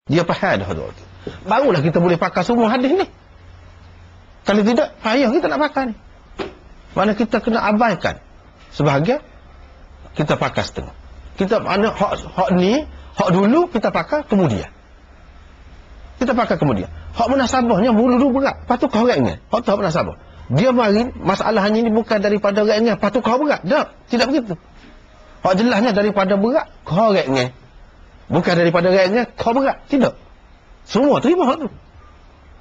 Dia faham dah tu. Barulah kita boleh pakai semua hadis ni. Kalau tidak, payah kita nak pakai ni. Mana kita kena abaikan sebahagian, kita pakai setengah. Kita mana hak ni, hak dulu kita pakai kemudian. Kita pakai kemudian. Hak munasabahnya dulu berat. Patut kau orang ingat. Hak tu hak munasabah. Dia mari masalahnya ni bukan daripada orang ingat. Patut kau berat. Tak. Tidak begitu. Hak jelasnya daripada berat kau orang ingat. Bukan daripada orang ingat kau berat. Tidak. Semua terima hak tu.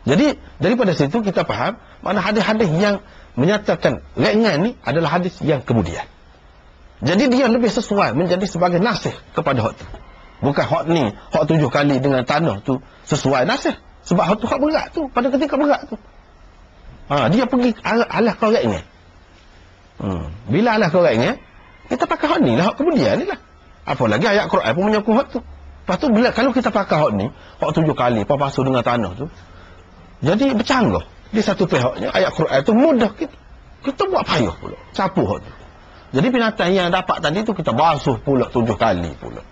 Jadi daripada situ kita faham mana hadis-hadis yang menyatakan ringan ni adalah hadis yang kemudian. Jadi dia lebih sesuai menjadi sebagai nasih kepada hak tu. Bukan hak ni, hak 7 kali dengan tanah tu sesuai nasih. Sebab hak tu hak berat tu, pada ketika berat tu. Dia pergi alah korek ni. Bila alah korek ni, kita pakai hak ni lah, hak kemudian ni lah. Apalagi ayat Quran pun menyokong hak tu. Lepas tu bila kalau kita pakai hak ni, hak 7 kali, basuh dengan tanah tu, jadi bercanggah. Di satu pihaknya ayat Quran tu mudah kita buat payah pula. Sapu hak tu. Jadi binatang yang dapat tadi tu kita basuh pula 7 kali pula.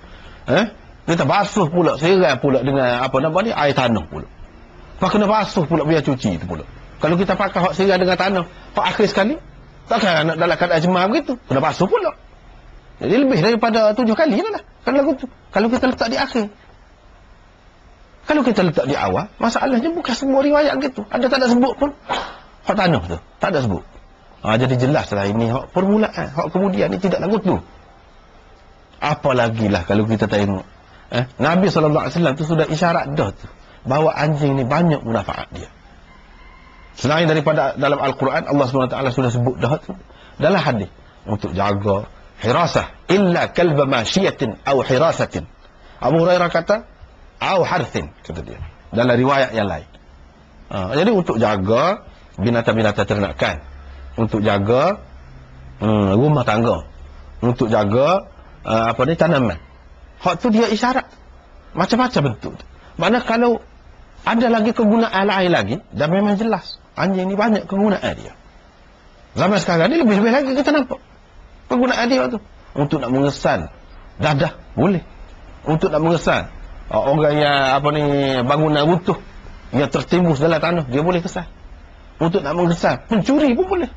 Kita basuh pula, serai pula dengan apa nama ni, air tanah pula. Lepas kena basuh pula biar cuci tu pula. Kalau kita pakai hak serai dengan tanah, hak akhir sekali, takkan nak dalam keadaan jemaah begitu. Kena basuh pula. Jadi lebih daripada 7 kali lah. Kalau lagu tu. Kalau kita letak di akhir. Kalau kita letak di awal, masalahnya bukan semua riwayat gitu. Ada tak ada sebut pun. Hak tanah tu. Tak ada sebut. Jadi jelaslah ini hak permulaan. Hak kemudian ni tidak lagu tu. Apalagilah kalau kita tengok. Nabi SAW tu sudah isyarat dah tu. Bahawa anjing ni banyak manfaat dia. Selain daripada dalam Al-Quran, Allah SWT sudah sebut dah tu. Dalam hadis. Untuk jaga hirasah. Illa kalba masyiatin au hirasatin. Abu Hurairah kata, au harthin, kata dia. Dalam riwayat yang lain. Jadi untuk jaga binatang-binatang ternakan. Untuk jaga rumah tangga. Untuk jaga tanaman. Hak tu dia isyarat. Macam-macam bentuk. Mana kalau ada lagi kegunaan lain lagi, dan memang jelas. Anjing ni banyak kegunaan dia. Zaman sekarang ni lebih-lebih lagi kita nampak. Penggunaan dia tu. Untuk nak mengesan dadah, boleh. Untuk nak mengesan orang yang bangunan runtuh yang tertimbus dalam tanah, dia boleh kesan. Untuk nak mengesan pencuri pun boleh.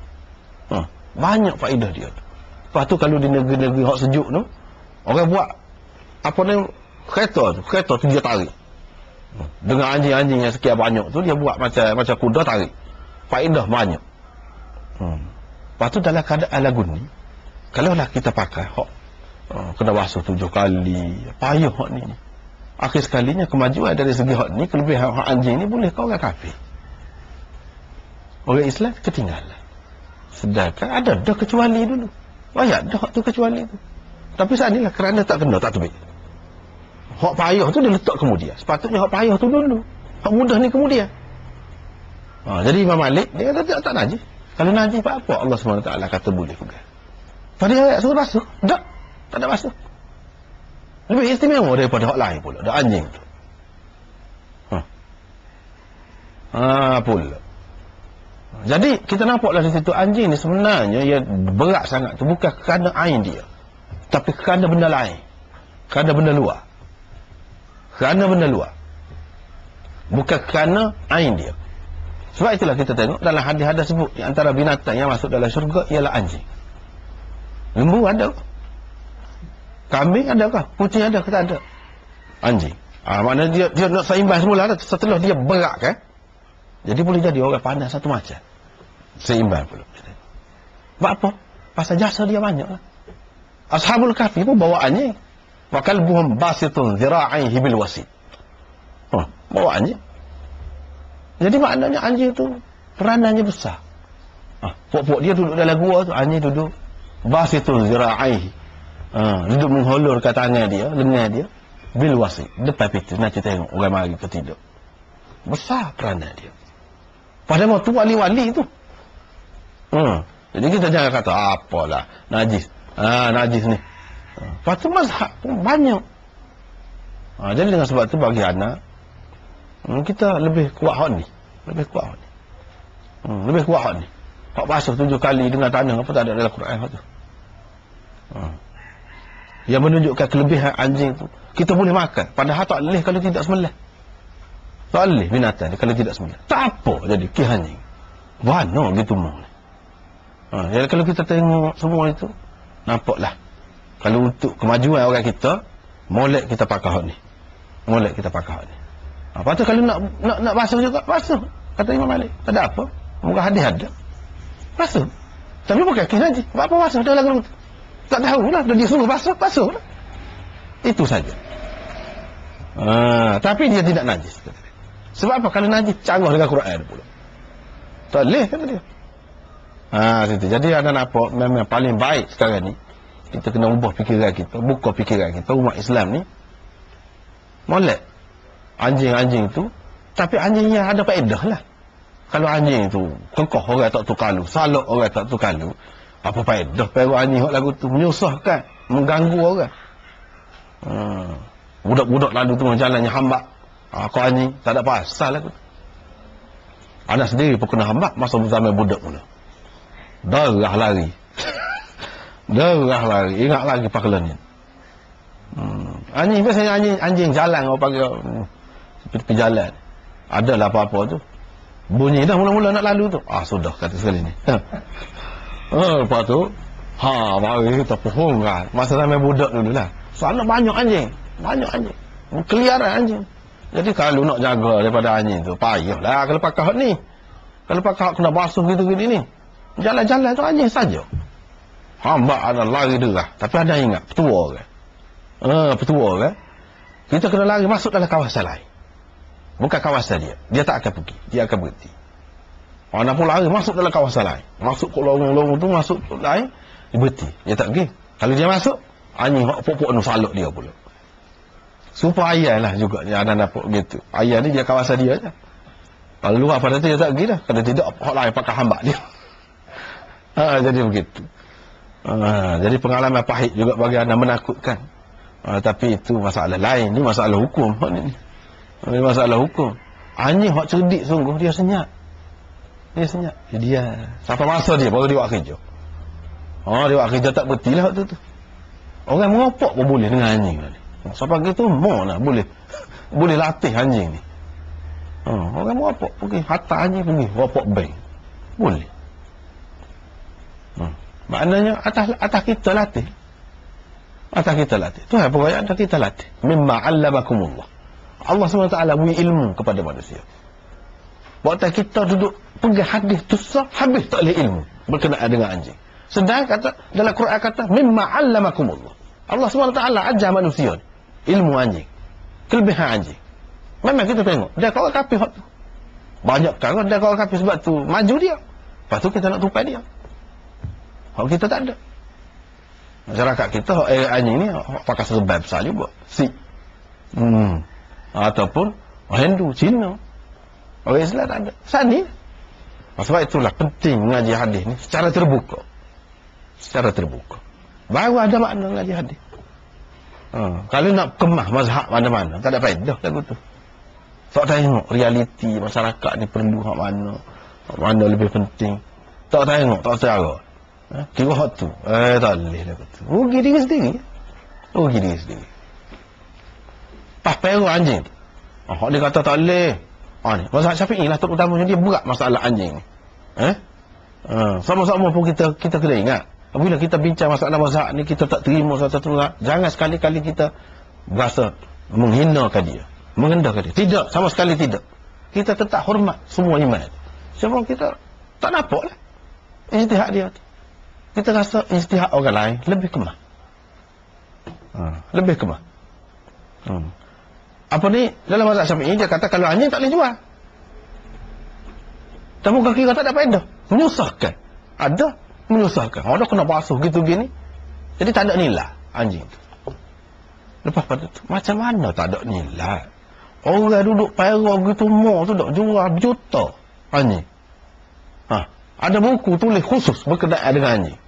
Banyak faedah dia tu. Lepas tu kalau di negeri-negeri hak sejuk tu, orang buat kereta tu dia tarik. Dengan anjing-anjing yang sekian banyak tu, dia buat macam kuda tarik. Faedah banyak. Lepas tu dalam keadaan lagu ni, kalaulah kita pakai hak kena basuh 7 kali, payah hak ni. Akhir sekalinya kemajuan dari segi hak ni, kelebihan hak anjing ni boleh kau orang kafir. Orang Islam ketinggalan. Sedangkan ada dah kecuali dulu. Banyak dah hak tu kecuali tu. Tapi saat ni lah kerana tak kena, tak terbit. Hak payah tu dia letak kemudian. Sepatutnya hak payah tu dulu. Hak mudah ni kemudian. Jadi Imam Malik dia kata tak najis. Kalau najis apa Allah SWT kata boleh juga. Pada ayat suruh basuh, tak ada basuh. Lebih istimewa daripada hak lain pula, dak anjing tu. Pula. Jadi kita nampaklah di situ anjing ni sebenarnya ia berat sangat tu bukan kerana ain dia, tapi kerana benda lain. Kerana benda luar. Kerana benda luar. Bukan kerana ain dia. Sebab itulah kita tengok dalam hadis-hadis sebut di antara binatang yang masuk dalam syurga ialah anjing. Lembu ada ke? Kambing ada ke? Kucing ada ke? Tak ada. Anjing. Maknanya dia nak seimbang semula setelah dia berat kan. Jadi boleh jadi orang pandai satu macam. Seimbang pula. Sebab apa? Pasal jasa dia banyak lah. Ashabul Kahfi pun bawa anjing. Wa kalbuhum basitun zira'ihi bil wasit. Bawa anjing. Jadi maknanya anjing tu peranannya besar. Pok-pok dia duduk dalam gua tu, anjing duduk basitun zira'ihi. Duduk mengholurkan tangan dia, lengan dia bil wasit. Depan pintu nak kita tengok orang mari ke tidak. Besar peranan dia. Padahal tu wali-wali tu. Jadi kita jangan kata apalah najis. Najis ni. Lepas tu mazhab pun banyak. Jadi dengan sebab tu bagi anak kita lebih kuat hak ni. Lebih kuat hak ni. Lebih kuat hak ni. Hak basuh 7 kali dengan tanah apa tak ada dalam Quran hak tu. Yang menunjukkan kelebihan anjing tu. Kita boleh makan. Padahal tak boleh kalau tidak sembelih. Tak boleh binatang ni kalau tidak semula. Tak apa jadi ki anjing. Mana gitu mau. Jadi kalau kita tengok semua itu, nampaklah. Kalau untuk kemajuan orang kita, molek kita pakai hak ni. Molek kita pakai hak ni. Lepas tu kalau nak basuh juga, basuh. Kata Imam Malik, tak ada apa. Muka hadis ada. Basuh. Tapi bukan ki haji. Apa basuh dah lagu tu? Tak tahulah, dia suruh basuh lah. Itu saja. Tapi dia tidak najis. Sebab apa? Kalau najis, canggah dengan Quran pula. Tak boleh, kata dia. Situ. Jadi ada nampak, memang paling baik sekarang ni, kita kena ubah fikiran kita, buka fikiran kita, umat Islam ni, molek anjing-anjing tu, tapi anjing yang ada faedah lah. Kalau anjing tu, kekoh orang tak tukalu, salok orang tak tukalu, apa faedah? Perlu anjing hak lagu tu, menyusahkan, mengganggu orang. Budak-budak lalu tu jalannya hambak. Kau anjing, tak ada pasal lah tu. Anak sendiri pun kena hambak masa bersama budak pula. Darah lari. Darah lari. Ingat lagi pakaian ni. Anjing, biasanya anjing jalan orang panggil seperti jalan. Adalah apa-apa tu. Bunyi dah mula-mula nak lalu tu. Sudah kata sekali ni. Lepas tu, mari kita pohon kan. Masa sama budak dulu lah. Sana banyak anjing. Banyak anjing. Keliaran anjing. Jadi kalau nak jaga daripada anjing tu, payahlah kalau pakai hak ni. Kalau pakai hak kena basuh gitu-gitu ni. Jalan-jalan tu anjing saja. Hamba ada lari derah. Tapi ada ingat, petua kan. Petua kan. Kita kena lari masuk dalam kawasan lain. Bukan kawasan dia. Dia tak akan pergi. Dia akan berhenti. Mana pun lari masuk dalam kawasan lain. Masuk ke lorong-lorong tu, masuk ke lain. Dia berhenti. Dia tak pergi. Kalau dia masuk, anjing pokok-pokok tu saluk dia pula. Supaya ayah lah juga dia ada nampak gitu. Ayah ni dia kawasan dia je. Kalau luar pada tu dia tak pergi dah. Kalau tidak, hak lain pakai hambak dia. Jadi begitu. Jadi pengalaman pahit juga bagi anda, menakutkan. Tapi itu masalah lain. Ini masalah hukum. Ini masalah hukum. Anjing hak cerdik sungguh, dia senyap. Dia senyap. Dia sampai masa dia baru dia buat kerja. Dia buat kerja tak berhenti lah waktu tu. Orang mengopok pun boleh dengan anjing ni. Sampai gitu mau lah boleh latih anjing ni. Orang mau apa pergi hantar anjing pergi ropok bank boleh. Maknanya atas kita latih. Atas kita latih. Tu apa kaya atas kita latih. Mimma 'allamakumullah. Allah SWT beri ilmu kepada manusia. Waktu kita duduk pergi hadis tu habis tak boleh ilmu berkenaan dengan anjing. Sedang kata dalam Quran kata mimma 'allamakumullah. Allah SWT ajar manusia ilmu anjing, kelebihan anjing. Memang kita tengok dia kalau kafir tu banyak kan dia kalau kafir sebab tu maju dia. Lepas tu kita nak tupai dia. Hak kita tak ada. Masyarakat kita anjing ni pakai serban besar juga. Ataupun Hindu, Cina. Orang Islam tak ada. Sani. Sebab itulah penting mengaji hadis ni secara terbuka. Secara terbuka. Baru ada makna mengaji hadis. Kalau nak kemah mazhab mana-mana, tak ada faedah lagu tu. Tak tengok realiti masyarakat ni perlu hak mana lebih penting. Tak tengok, tak secara. Kira hak tu. Tak boleh lagu tu. Rugi diri sendiri. Rugi diri sendiri. Pas peru anjing tu. Hak dia kata tak boleh. Ni, mazhab Syafi'i lah terutamanya dia berat masalah anjing ni. Sama-sama pun kita kena ingat. Bila kita bincang masalah mazhab ni, kita tak terima satu mazhab, jangan sekali-kali kita berasa menghinakan dia, merendahkan dia. Tidak, sama sekali tidak. Kita tetap hormat semua iman. Cuma kita tak nampak lah ijtihad dia. Kita rasa ijtihad orang lain lebih kemah. Lebih kemah. Apa ni, dalam mazhab Syafi'i dia kata kalau anjing tak boleh jual. Tapi bukan kira tak ada faedah. Menyusahkan. Ada menyusahkan. Orang kena basuh gitu gini. Jadi tak ada nilai anjing tu. Lepas pada tu, macam mana tak ada nilai? Orang duduk perah gitu mau tu dak jual juta anjing. Ada buku tulis khusus berkenaan dengan anjing.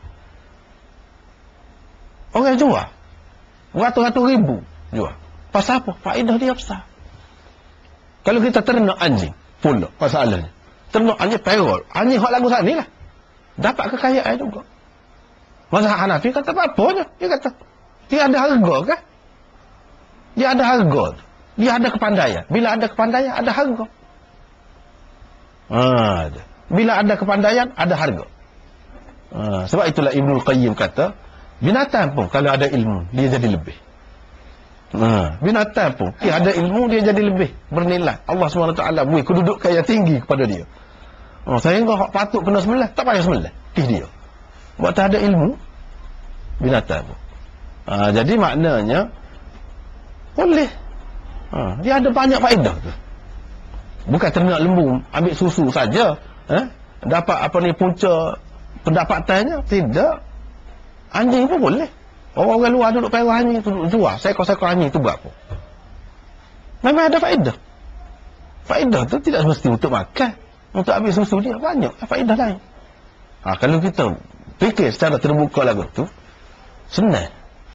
Orang jual. Ratus-ratus ribu jual. Pasal apa? Faedah dia besar. Kalau kita ternak anjing pula masalahnya. Ternak anjing perah. Anjing hak lagu sana ni lah. Dapat kekayaan juga. Mazhab Hanafi kata apa-apa je. Dia kata, dia ada harga kan? Dia ada harga. Dia ada kepandaian. Bila ada kepandaian, ada harga. Bila ada kepandaian, ada harga. Sebab itulah Ibnul Qayyim kata, binatang pun kalau ada ilmu, dia jadi lebih. Binatang pun, dia ada ilmu, dia jadi lebih bernilai. Allah SWT beri kedudukan yang tinggi kepada dia. Sehingga patut kena sembelih, tak payah sembelih. Dia. Sebab tak ada ilmu, binatang pun. Jadi maknanya, boleh. Dia ada banyak faedah tu. Bukan ternak lembu, ambil susu saja. Dapat punca pendapatannya. Tidak. Anjing pun boleh. Orang-orang luar duduk perah anjing tu, duduk jual. Seekor-seekor anjing tu berapa? Memang ada faedah. Faedah tu tidak semesti untuk makan. Untuk ambil susu dia, banyak faedah lain. Kalau kita fikir secara terbuka lagu tu, senang.